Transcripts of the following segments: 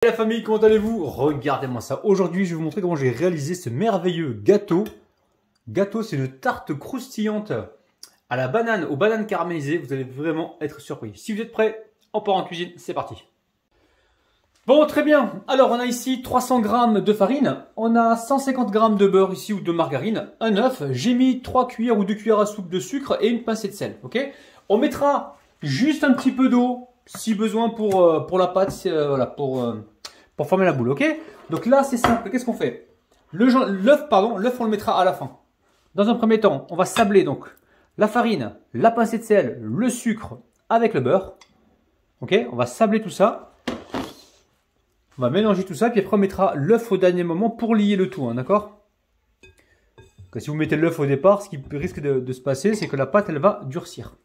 Salut la famille, comment allez-vous? Regardez-moi ça. Aujourd'hui, je vais vous montrer comment j'ai réalisé ce merveilleux gâteau. Gâteau, c'est une tarte croustillante à la banane, aux bananes caramélisées. Vous allez vraiment être surpris. Si vous êtes prêts, on part en cuisine. C'est parti. Bon, très bien. Alors, on a ici 300 g de farine. On a 150 g de beurre ici ou de margarine. Un œuf. J'ai mis 3 cuillères ou 2 cuillères à soupe de sucre et une pincée de sel. Ok. On mettra juste un petit peu d'eau si besoin pour la pâte. Voilà, pour former la boule. Ok. Donc là, c'est simple. Qu'est-ce qu'on fait? L'œuf, on le mettra à la fin. Dans un premier temps, on va sabler donc la farine, la pincée de sel, le sucre avec le beurre. Ok. On va sabler tout ça. On va mélanger tout ça, puis après on mettra l'œuf au dernier moment pour lier le tout, hein, d'accord? Si vous mettez l'œuf au départ, ce qui risque de se passer, c'est que la pâte, elle va durcir.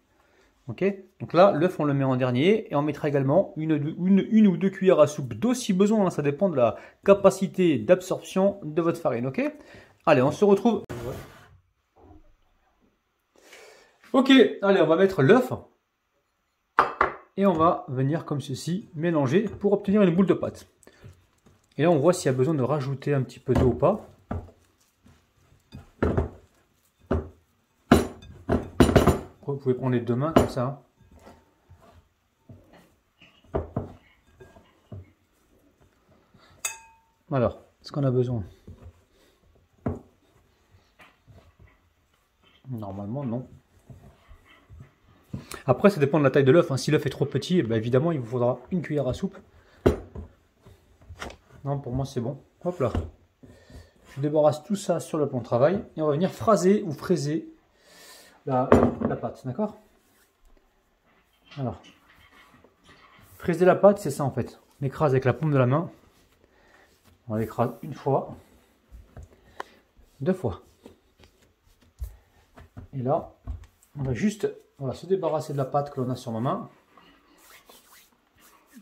Ok? Donc là, l'œuf, on le met en dernier, et on mettra également une ou deux cuillères à soupe d'eau si besoin, hein, ça dépend de la capacité d'absorption de votre farine, ok? Allez, on se retrouve. Ok, allez, on va mettre l'œuf, et on va venir comme ceci, mélanger pour obtenir une boule de pâte. Et là, on voit s'il y a besoin de rajouter un petit peu d'eau ou pas. Vous pouvez prendre les deux mains comme ça. Alors, est-ce qu'on a besoin? Normalement, non. Après, ça dépend de la taille de l'œuf. Si l'œuf est trop petit, ben évidemment, il vous faudra une cuillère à soupe. Non, pour moi, c'est bon. Hop là. Je débarrasse tout ça sur le plan de travail et on va venir phraser ou fraiser la pâte, d'accord? Alors, fraiser la pâte, c'est ça en fait. On écrase avec la paume de la main. On l'écrase une fois, deux fois. Et là, on va juste se débarrasser de la pâte que l'on a sur ma main.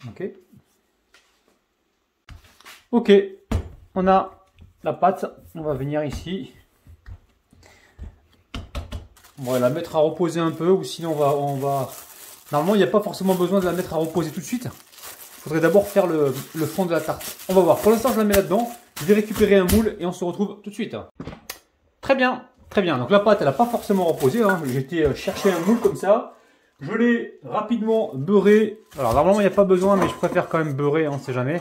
Ok. Ok, on a la pâte. On va venir ici. On va la mettre à reposer un peu, ou sinon on va... Normalement, il n'y a pas forcément besoin de la mettre à reposer tout de suite. Il faudrait d'abord faire le fond de la tarte. On va voir. Pour l'instant, je la mets là-dedans. Je vais récupérer un moule et on se retrouve tout de suite. Très bien, très bien. Donc la pâte, elle n'a pas forcément reposé. J'ai été chercher un moule comme ça. Je l'ai rapidement beurré. Alors normalement, il n'y a pas besoin, mais je préfère quand même beurrer, on ne sait jamais.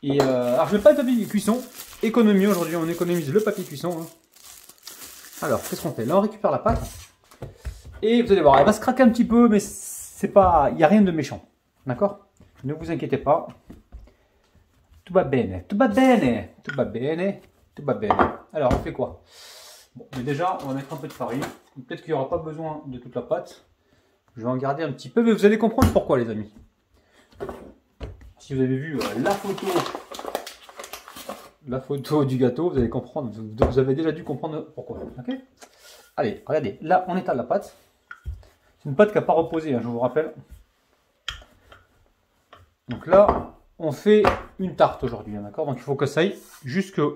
Et alors, je ne mets pas de papier cuisson. Économie, aujourd'hui, on économise le papier cuisson. Alors, qu'est-ce qu'on fait? Là, on récupère la pâte. Et vous allez voir, elle va se craquer un petit peu, mais c'est pas, il n'y a rien de méchant. D'accord? Ne vous inquiétez pas. Tout va bene, tout va bene, tout va bene, tout va bene. Alors, on fait quoi? Bon, mais déjà, on va mettre un peu de farine. Peut-être qu'il n'y aura pas besoin de toute la pâte. Je vais en garder un petit peu, mais vous allez comprendre pourquoi, les amis. Si vous avez vu la photo du gâteau, vous allez comprendre. Vous avez déjà dû comprendre pourquoi. Ok? Allez, regardez. Là, on étale la pâte. C'est une pâte qui n'a pas reposé, je vous rappelle. Donc là, on fait une tarte aujourd'hui, d'accord? Donc il faut que ça aille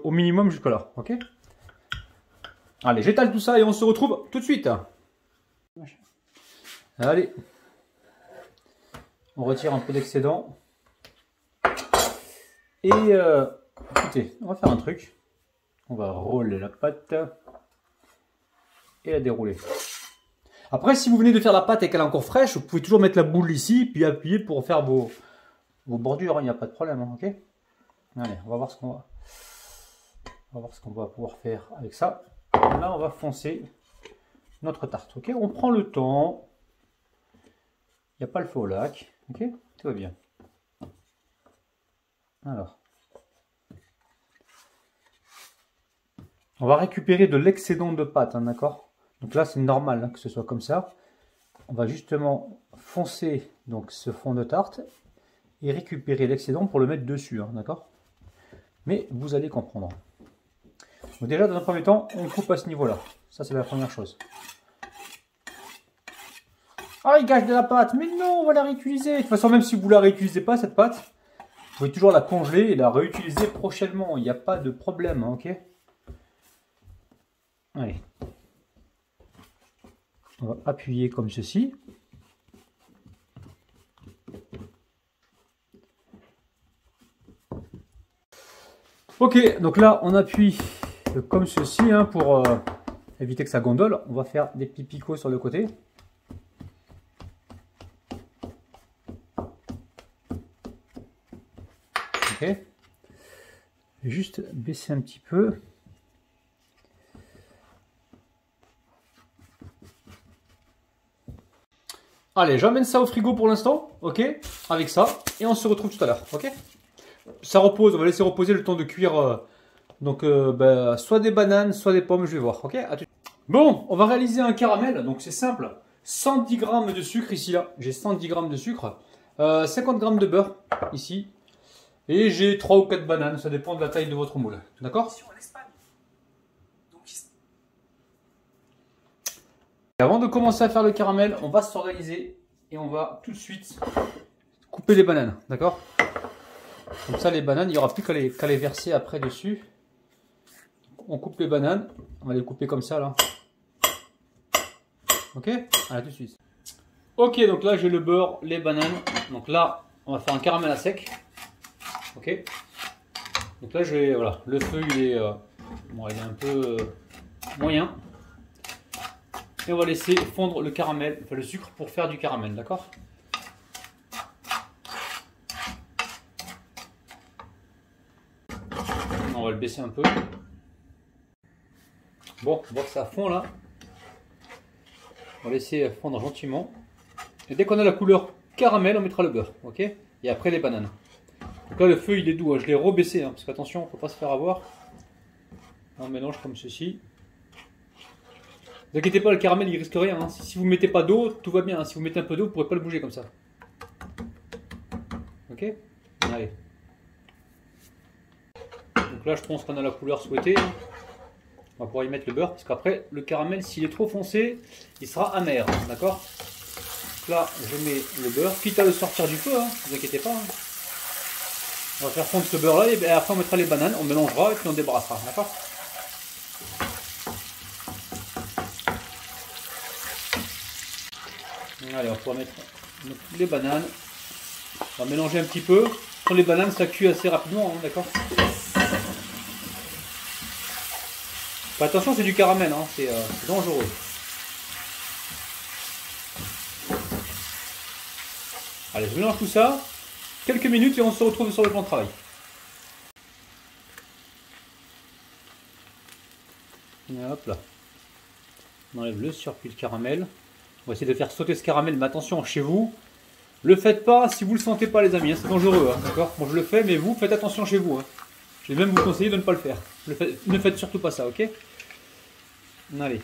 au minimum jusque là, ok? Allez, j'étale tout ça et on se retrouve tout de suite. Allez, on retire un peu d'excédent. Et écoutez, on va faire un truc. On va rouler la pâte et la dérouler. Après, si vous venez de faire la pâte et qu'elle est encore fraîche, vous pouvez toujours mettre la boule ici, puis appuyer pour faire vos bordures, il n'y a pas de problème, ok? Allez, on va voir ce qu'on va pouvoir faire avec ça. Là, on va foncer notre tarte, ok? On prend le temps. Il n'y a pas le feu au lac, ok? Tout va bien. Alors. On va récupérer de l'excédent de pâte, d'accord? Donc là, c'est normal que ce soit comme ça. On va justement foncer donc ce fond de tarte et récupérer l'excédent pour le mettre dessus, d'accord? Mais vous allez comprendre. Donc déjà, dans un premier temps, on coupe à ce niveau-là. Ça, c'est la première chose. Ah, il gâche de la pâte. Mais non, on va la réutiliser. De toute façon, même si vous ne la réutilisez pas, cette pâte, vous pouvez toujours la congeler et la réutiliser prochainement. Il n'y a pas de problème, ok? Allez. On va appuyer comme ceci. Ok, donc là on appuie comme ceci hein, pour éviter que ça gondole. On va faire des petits picots sur le côté. Ok. Je vais juste baisser un petit peu. Allez, j'emmène ça au frigo pour l'instant, ok, avec ça, et on se retrouve tout à l'heure, ok. Ça repose, on va laisser reposer le temps de cuire, soit des bananes, soit des pommes, je vais voir, ok. Bon, on va réaliser un caramel, donc c'est simple, 110 g de sucre ici, là, j'ai 110 g de sucre, 50 g de beurre, ici, et j'ai 3 ou 4 bananes, ça dépend de la taille de votre moule, d'accord. Avant de commencer à faire le caramel, on va s'organiser et on va tout de suite couper les bananes, d'accord? Comme ça, les bananes, il n'y aura plus qu'à les verser après dessus. On coupe les bananes, on va les couper comme ça là. Ok? Allez, tout de suite. Ok, donc là j'ai le beurre, les bananes. Donc là, on va faire un caramel à sec. Ok? Donc là, voilà, le feu il est un peu moyen. Et on va laisser fondre le caramel, enfin le sucre pour faire du caramel, d'accord? On va le baisser un peu. Bon, on voit que ça fond là. On va laisser fondre gentiment. Et dès qu'on a la couleur caramel, on mettra le beurre, ok? Et après les bananes. Donc là le feu il est doux, hein. Je l'ai rebaissé, hein, parce qu'attention, il ne faut pas se faire avoir. On mélange comme ceci. Ne vous inquiétez pas, le caramel il risque rien. Hein. Si vous ne mettez pas d'eau, tout va bien. Hein. Si vous mettez un peu d'eau, vous ne pourrez pas le bouger comme ça. Ok? Allez. Donc là, je pense qu'on a la couleur souhaitée. Hein. On va pouvoir y mettre le beurre. Parce qu'après, le caramel, s'il est trop foncé, il sera amer. D'accord? Là, je mets le beurre. Quitte à le sortir du feu, hein. Ne vous inquiétez pas. Hein. On va faire fondre ce beurre là. Et après, on mettra les bananes. On mélangera et puis on débarrassera. D'accord? Allez, on va pouvoir mettre les bananes. On va mélanger un petit peu. Sur les bananes, ça cuit assez rapidement, hein, d'accord? Attention, c'est du caramel, hein, c'est dangereux. Allez, je mélange tout ça. Quelques minutes et on se retrouve sur le plan de travail. Et hop là. On enlève le surplus de caramel. On va essayer de faire sauter ce caramel, mais attention, chez vous, le faites pas si vous le sentez pas les amis, hein, c'est dangereux, hein, d'accord? Bon, je le fais, mais vous, faites attention chez vous. Hein. Je vais même vous conseiller de ne pas le faire. Ne faites surtout pas ça, ok? Allez.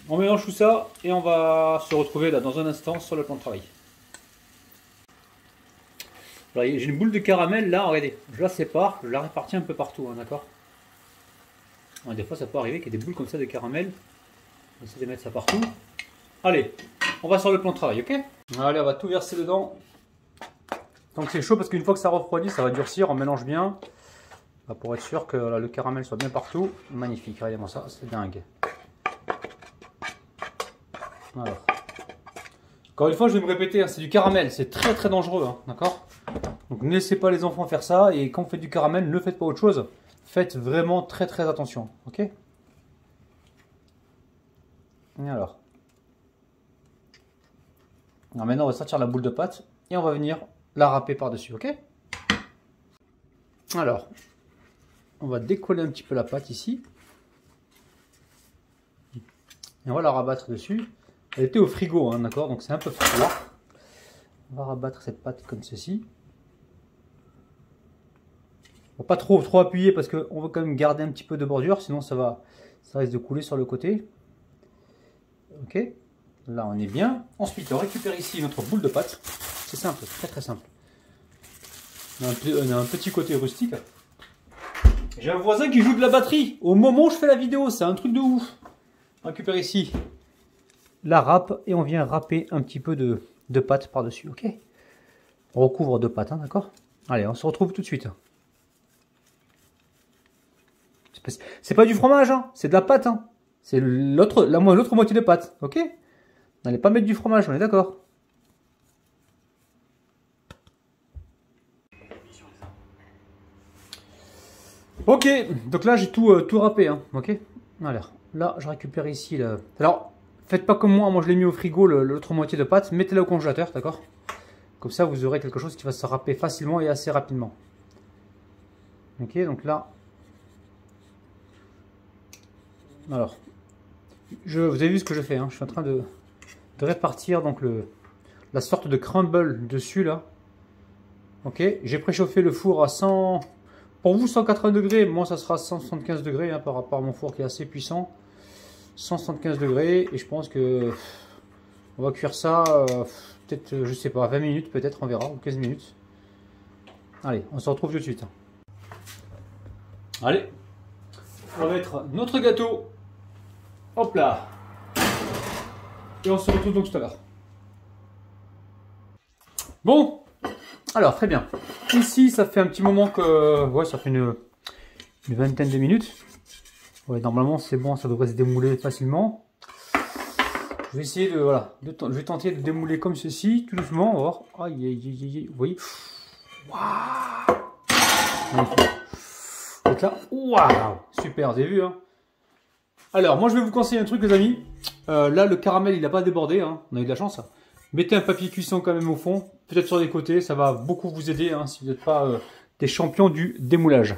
On mélange tout ça et on va se retrouver là dans un instant sur le plan de travail. J'ai une boule de caramel là, regardez, je la sépare, je la répartis un peu partout, hein, d'accord? Des fois ça peut arriver qu'il y ait des boules comme ça de caramel. On va essayer de mettre ça partout. Allez, on va sur le plan de travail, ok? Allez, on va tout verser dedans. Donc c'est chaud parce qu'une fois que ça refroidit, ça va durcir, on mélange bien. Pour être sûr que là, le caramel soit bien partout. Magnifique, regardez-moi ça, c'est dingue. Alors. Encore une fois, je vais me répéter, hein, c'est du caramel, c'est très très dangereux, hein, d'accord? Donc ne laissez pas les enfants faire ça, et quand vous faites du caramel, ne faites pas autre chose. Faites vraiment très très attention, ok? Et alors maintenant, on va sortir la boule de pâte, et on va venir la râper par-dessus, ok? Alors, on va décoller un petit peu la pâte ici. Et on va la rabattre dessus. Elle était au frigo, hein, d'accord? Donc c'est un peu froid. On va rabattre cette pâte comme ceci. Bon, pas trop appuyer parce qu'on veut quand même garder un petit peu de bordure, sinon ça risque de couler sur le côté. Ok, là on est bien. Ensuite on récupère ici notre boule de pâte. C'est simple, très très simple. On a un petit côté rustique. J'ai un voisin qui joue de la batterie au moment où je fais la vidéo, c'est un truc de ouf. On récupère ici la râpe et on vient râper un petit peu de pâte par-dessus, ok? On recouvre de pâte, hein, d'accord? Allez, on se retrouve tout de suite. C'est pas du fromage, hein, c'est de la pâte, hein. C'est l'autre moitié de pâte, ok? N'allez pas mettre du fromage, on est d'accord? Ok, donc là j'ai tout râpé, hein, ok. Alors, là je récupère ici le... Alors, faites pas comme moi je l'ai mis au frigo, l'autre moitié de pâte, mettez-la au congélateur, d'accord. Comme ça vous aurez quelque chose qui va se râper facilement et assez rapidement. Ok, donc là... Alors, vous avez vu ce que je fais, hein, je suis en train de répartir donc la sorte de crumble dessus là. Ok, j'ai préchauffé le four à 100... Pour vous 180 degrés, moi ça sera 175 degrés hein, par rapport à mon four qui est assez puissant. 175 degrés et je pense que on va cuire ça peut-être, je sais pas, 20 minutes peut-être, on verra, ou 15 minutes. Allez, on se retrouve tout de suite. Allez, on va mettre notre gâteau. Hop là. Et on se retrouve donc tout à l'heure. Bon, alors très bien. Ici, ça fait un petit moment que... Ouais, ça fait une vingtaine de minutes. Ouais, normalement, c'est bon, ça devrait se démouler facilement. Je vais essayer de... Voilà, je vais tenter de démouler comme ceci, tout doucement. On va voir. Aïe, aïe, aïe, aïe, vous voyez. Waouh. Donc là, waouh, super, vous avez vu, hein. Alors, moi, je vais vous conseiller un truc, les amis. Là, le caramel, il n'a pas débordé, hein. On a eu de la chance. Mettez un papier cuisson quand même au fond, peut-être sur les côtés, ça va beaucoup vous aider hein, si vous n'êtes pas des champions du démoulage.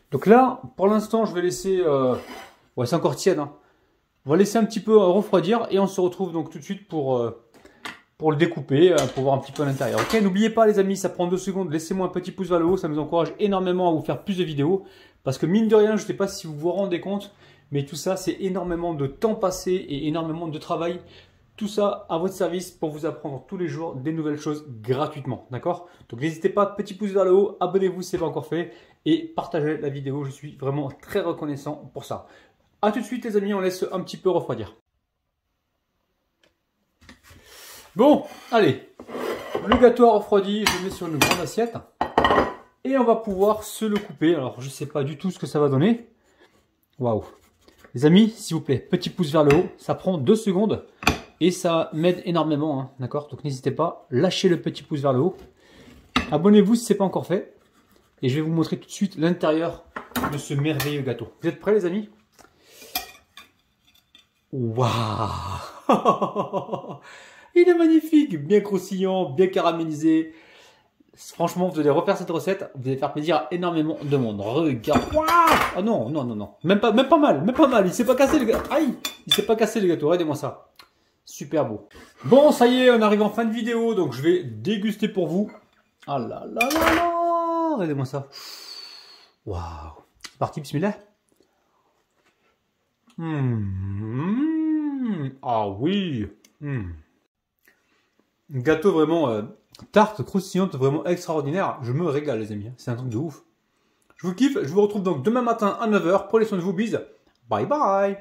Donc là, pour l'instant, je vais laisser... Ouais, c'est encore tiède. Hein. On va laisser un petit peu refroidir et on se retrouve donc tout de suite pour le découper, pour voir un petit peu à l'intérieur. Ok, n'oubliez pas les amis, ça prend 2 secondes, laissez-moi un petit pouce vers le haut, ça nous encourage énormément à vous faire plus de vidéos. Parce que mine de rien, je ne sais pas si vous vous rendez compte, mais tout ça, c'est énormément de temps passé et énormément de travail. Tout ça à votre service pour vous apprendre tous les jours des nouvelles choses gratuitement, d'accord? Donc n'hésitez pas, petit pouce vers le haut, abonnez-vous si ce n'est pas encore fait et partagez la vidéo, je suis vraiment très reconnaissant pour ça. A tout de suite les amis, on laisse un petit peu refroidir. Bon, allez, le gâteau a refroidi, je le mets sur une grande assiette et on va pouvoir se le couper. Alors je ne sais pas du tout ce que ça va donner. Waouh! Les amis, s'il vous plaît, petit pouce vers le haut, ça prend 2 secondes. Et ça m'aide énormément, hein, d'accord? Donc n'hésitez pas, lâchez le petit pouce vers le haut. Abonnez-vous si ce n'est pas encore fait. Et je vais vous montrer tout de suite l'intérieur de ce merveilleux gâteau. Vous êtes prêts les amis? Waouh! Il est magnifique, bien croustillant, bien caramélisé. Franchement, vous allez refaire cette recette, vous allez faire plaisir à énormément de monde. Regarde. Ah non, non, non, non. Même pas mal, même pas mal. Il s'est pas cassé le gâteau. Aïe! Il s'est pas cassé le gâteau, regardez-moi ça. Super beau. Bon, ça y est, on arrive en fin de vidéo, donc je vais déguster pour vous. Ah là là là là! Regardez-moi ça. Waouh! C'est parti, bismillah. Ah oui! Gâteau vraiment tarte croustillante, vraiment extraordinaire. Je me régale, les amis. C'est un truc de ouf. Je vous kiffe. Je vous retrouve donc demain matin à 9 h. Prenez soin de vous. Bise. Bye bye.